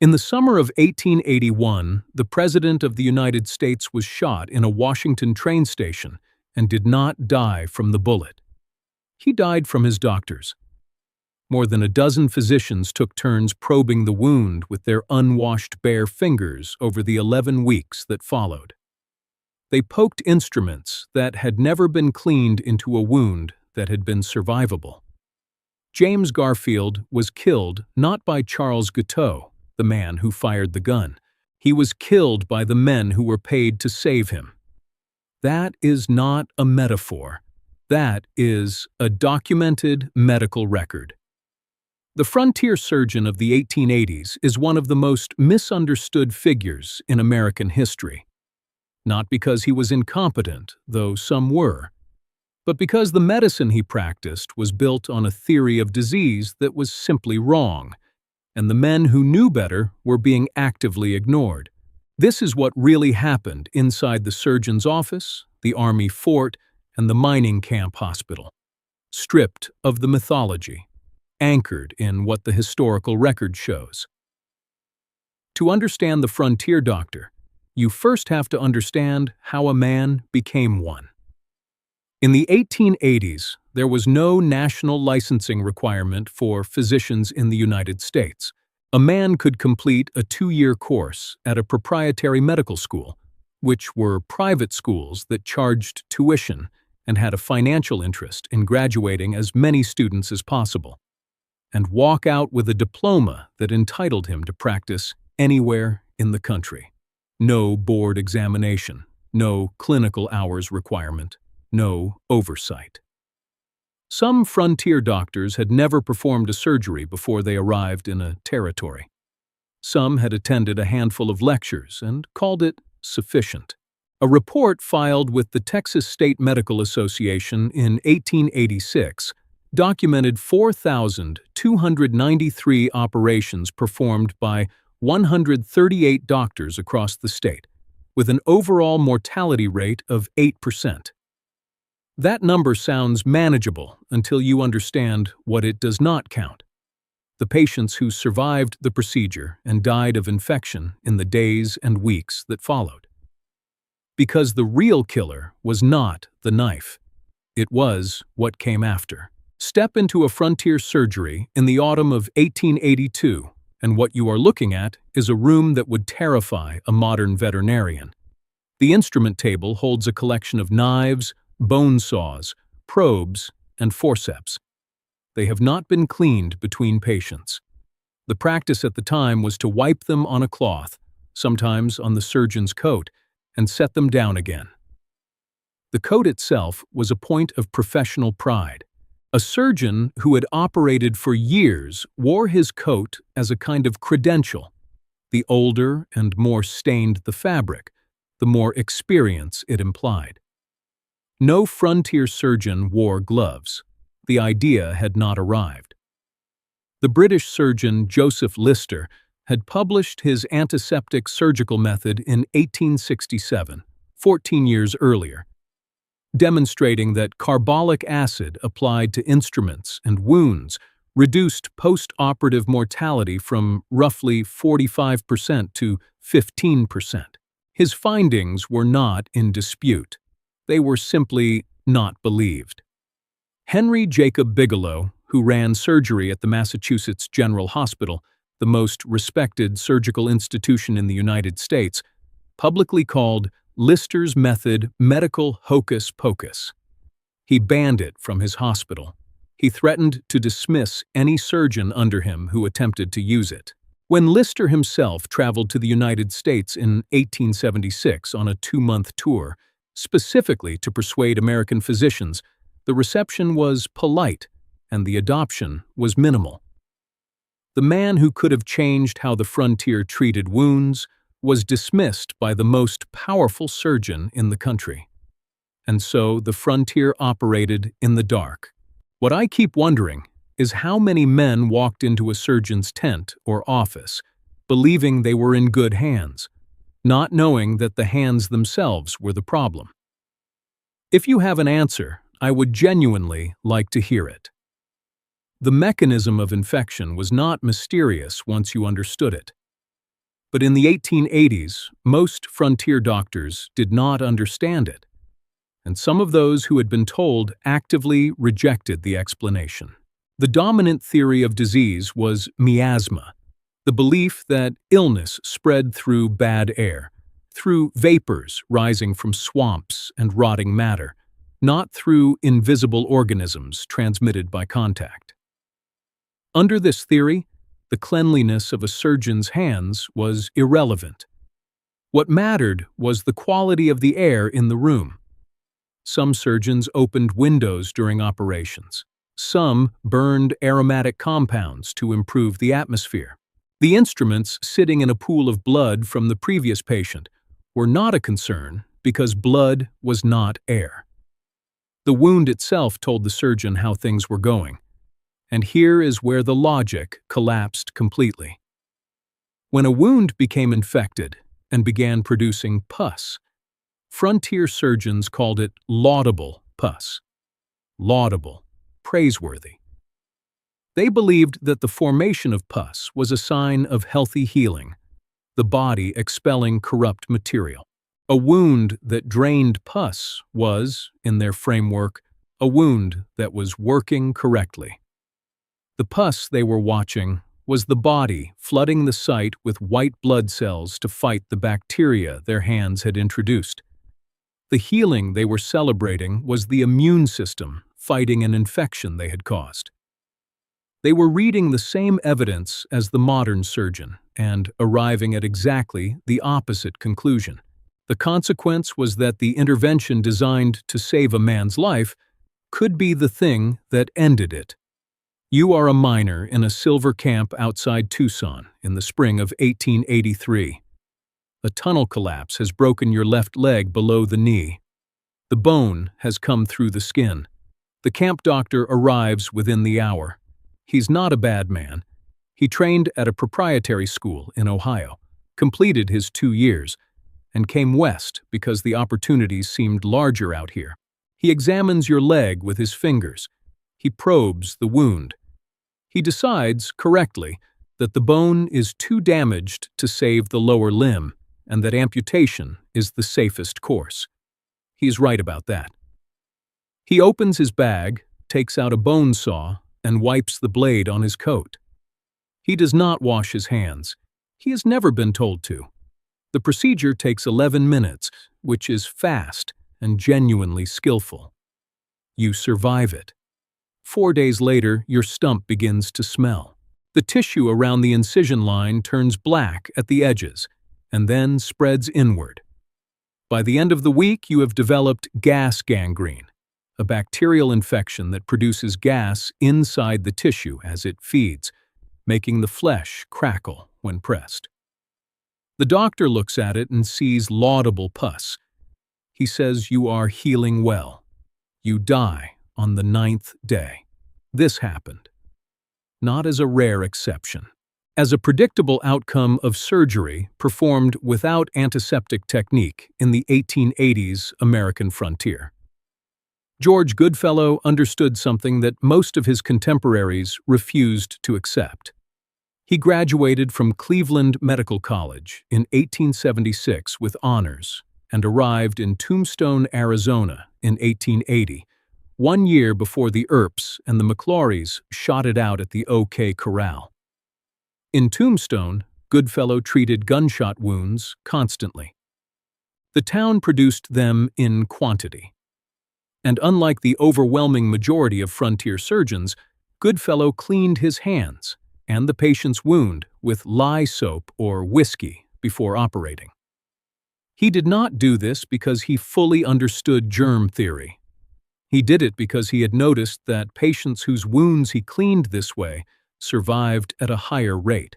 In the summer of 1881, the President of the United States was shot in a Washington train station and did not die from the bullet. He died from his doctors. More than a dozen physicians took turns probing the wound with their unwashed bare fingers over the 11 weeks that followed. They poked instruments that had never been cleaned into a wound that had been survivable. James Garfield was killed not by Charles Guiteau, the man who fired the gun. He was killed by the men who were paid to save him. That is not a metaphor. That is a documented medical record. The frontier surgeon of the 1880s is one of the most misunderstood figures in American history. Not because he was incompetent, though some were, but because the medicine he practiced was built on a theory of disease that was simply wrong, and the men who knew better were being actively ignored. This is what really happened inside the surgeon's office, the army fort, and the mining camp hospital. Stripped of the mythology, anchored in what the historical record shows. To understand the frontier doctor, you first have to understand how a man became one. In the 1880s, there was no national licensing requirement for physicians in the United States. A man could complete a 2-year course at a proprietary medical school, which were private schools that charged tuition and had a financial interest in graduating as many students as possible, and walk out with a diploma that entitled him to practice anywhere in the country. No board examination, no clinical hours requirement, no oversight. Some frontier doctors had never performed a surgery before they arrived in a territory. Some had attended a handful of lectures and called it sufficient. A report filed with the Texas State Medical Association in 1886 documented 4,293 operations performed by 138 doctors across the state, with an overall mortality rate of 8%. That number sounds manageable until you understand what it does not count: the patients who survived the procedure and died of infection in the days and weeks that followed. Because the real killer was not the knife. It was what came after. Step into a frontier surgery in the autumn of 1882, and what you are looking at is a room that would terrify a modern veterinarian. The instrument table holds a collection of knives, bone saws, probes, and forceps. They have not been cleaned between patients. The practice at the time was to wipe them on a cloth, sometimes on the surgeon's coat, and set them down again. The coat itself was a point of professional pride. A surgeon who had operated for years wore his coat as a kind of credential. The older and more stained the fabric, the more experience it implied. No frontier surgeon wore gloves. The idea had not arrived. The British surgeon Joseph Lister had published his antiseptic surgical method in 1867, 14 years earlier, demonstrating that carbolic acid applied to instruments and wounds reduced post-operative mortality from roughly 45% to 15%. His findings were not in dispute. They were simply not believed. Henry Jacob Bigelow, who ran surgery at the Massachusetts General Hospital, the most respected surgical institution in the United States, publicly called Lister's method medical hocus pocus. He banned it from his hospital. He threatened to dismiss any surgeon under him who attempted to use it. When Lister himself traveled to the United States in 1876 on a 2-month tour, specifically to persuade American physicians, the reception was polite and the adoption was minimal. The man who could have changed how the frontier treated wounds was dismissed by the most powerful surgeon in the country. And so the frontier operated in the dark. What I keep wondering is how many men walked into a surgeon's tent or office, believing they were in good hands, not knowing that the hands themselves were the problem. If you have an answer, I would genuinely like to hear it. The mechanism of infection was not mysterious once you understood it. But in the 1880s, most frontier doctors did not understand it, and some of those who had been told actively rejected the explanation. The dominant theory of disease was miasma, the belief that illness spread through bad air, through vapors rising from swamps and rotting matter, not through invisible organisms transmitted by contact. Under this theory, the cleanliness of a surgeon's hands was irrelevant. What mattered was the quality of the air in the room. Some surgeons opened windows during operations. Some burned aromatic compounds to improve the atmosphere. The instruments sitting in a pool of blood from the previous patient were not a concern because blood was not air. The wound itself told the surgeon how things were going, and here is where the logic collapsed completely. When a wound became infected and began producing pus, frontier surgeons called it laudable pus. Laudable, praiseworthy. They believed that the formation of pus was a sign of healthy healing, the body expelling corrupt material. A wound that drained pus was, in their framework, a wound that was working correctly. The pus they were watching was the body flooding the site with white blood cells to fight the bacteria their hands had introduced. The healing they were celebrating was the immune system fighting an infection they had caused. They were reading the same evidence as the modern surgeon and arriving at exactly the opposite conclusion. The consequence was that the intervention designed to save a man's life could be the thing that ended it. You are a miner in a silver camp outside Tucson in the spring of 1883. A tunnel collapse has broken your left leg below the knee. The bone has come through the skin. The camp doctor arrives within the hour. He's not a bad man. He trained at a proprietary school in Ohio, completed his 2 years, and came west because the opportunities seemed larger out here. He examines your leg with his fingers. He probes the wound. He decides, correctly, that the bone is too damaged to save the lower limb and that amputation is the safest course. He's right about that. He opens his bag, takes out a bone saw, and wipes the blade on his coat. He does not wash his hands. He has never been told to. The procedure takes 11 minutes, which is fast and genuinely skillful. You survive it. 4 days later, your stump begins to smell. The tissue around the incision line turns black at the edges and then spreads inward. By the end of the week, you have developed gas gangrene, a bacterial infection that produces gas inside the tissue as it feeds, making the flesh crackle when pressed. The doctor looks at it and sees laudable pus. He says you are healing well. You die on the 9th day. This happened, not as a rare exception, as a predictable outcome of surgery performed without antiseptic technique in the 1880s American frontier. George Goodfellow understood something that most of his contemporaries refused to accept. He graduated from Cleveland Medical College in 1876 with honors and arrived in Tombstone, Arizona in 1880, 1 year before the Earps and the McClorys shot it out at the OK Corral. In Tombstone, Goodfellow treated gunshot wounds constantly. The town produced them in quantity. And unlike the overwhelming majority of frontier surgeons, Goodfellow cleaned his hands and the patient's wound with lye soap or whiskey before operating. He did not do this because he fully understood germ theory. He did it because he had noticed that patients whose wounds he cleaned this way survived at a higher rate.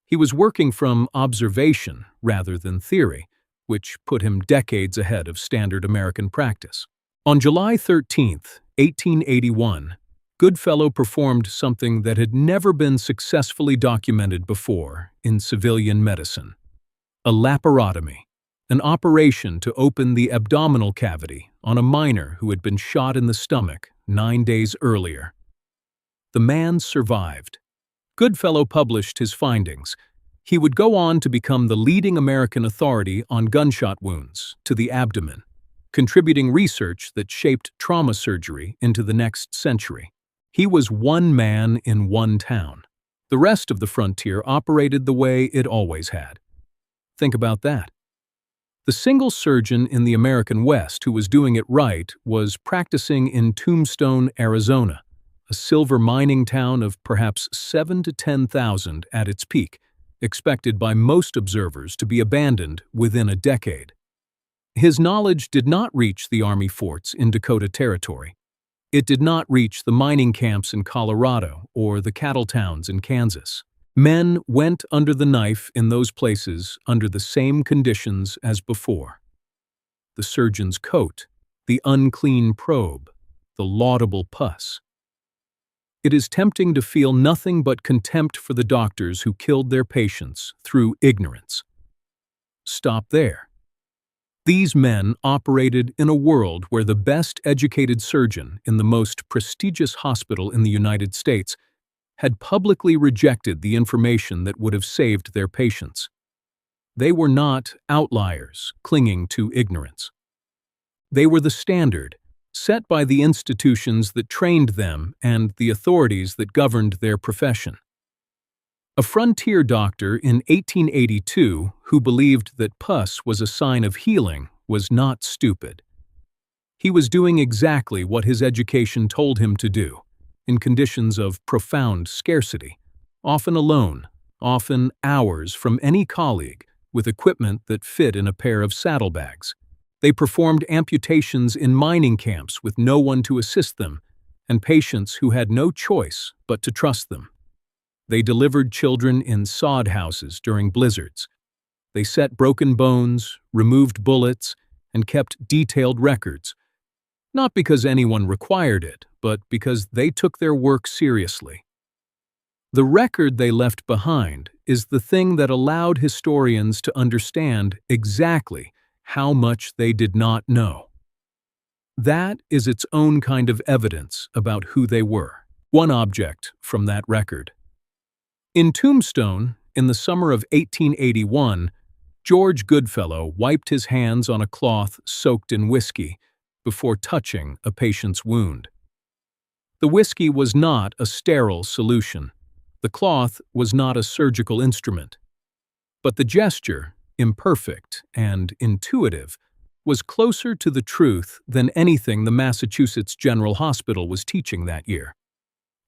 He was working from observation rather than theory, which put him decades ahead of standard American practice. On July 13, 1881, Goodfellow performed something that had never been successfully documented before in civilian medicine: a laparotomy, an operation to open the abdominal cavity on a miner who had been shot in the stomach 9 days earlier. The man survived. Goodfellow published his findings, He would go on to become the leading American authority on gunshot wounds to the abdomen, contributing research that shaped trauma surgery into the next century. He was one man in one town. The rest of the frontier operated the way it always had. Think about that. The single surgeon in the American West who was doing it right was practicing in Tombstone, Arizona, a silver mining town of perhaps 7,000 to 10,000 at its peak, expected by most observers to be abandoned within a decade. His knowledge did not reach the Army forts in Dakota Territory. It did not reach the mining camps in Colorado or the cattle towns in Kansas. Men went under the knife in those places under the same conditions as before. The surgeon's coat, the unclean probe, the laudable pus. It is tempting to feel nothing but contempt for the doctors who killed their patients through ignorance. Stop there. These men operated in a world where the best educated surgeon in the most prestigious hospital in the United States had publicly rejected the information that would have saved their patients. They were not outliers clinging to ignorance. They were the standard, set by the institutions that trained them and the authorities that governed their profession. A frontier doctor in 1882 who believed that pus was a sign of healing was not stupid. He was doing exactly what his education told him to do, in conditions of profound scarcity, often alone, often hours from any colleague, with equipment that fit in a pair of saddlebags. They performed amputations in mining camps with no one to assist them, and patients who had no choice but to trust them. They delivered children in sod houses during blizzards. They set broken bones, removed bullets, and kept detailed records, not because anyone required it, but because they took their work seriously. The record they left behind is the thing that allowed historians to understand exactly how much they did not know. That is its own kind of evidence about who they were. One object from that record. In Tombstone, in the summer of 1881, George Goodfellow wiped his hands on a cloth soaked in whiskey before touching a patient's wound. The whiskey was not a sterile solution. The cloth was not a surgical instrument. But the gesture, imperfect and intuitive, was closer to the truth than anything the Massachusetts General Hospital was teaching that year.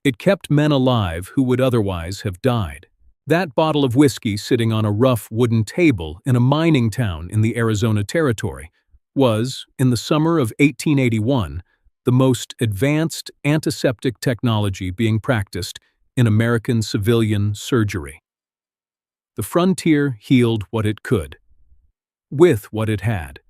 It kept men alive who would otherwise have died. That bottle of whiskey sitting on a rough wooden table in a mining town in the Arizona Territory was, in the summer of 1881, the most advanced antiseptic technology being practiced in American civilian surgery. The frontier healed what it could, with what it had.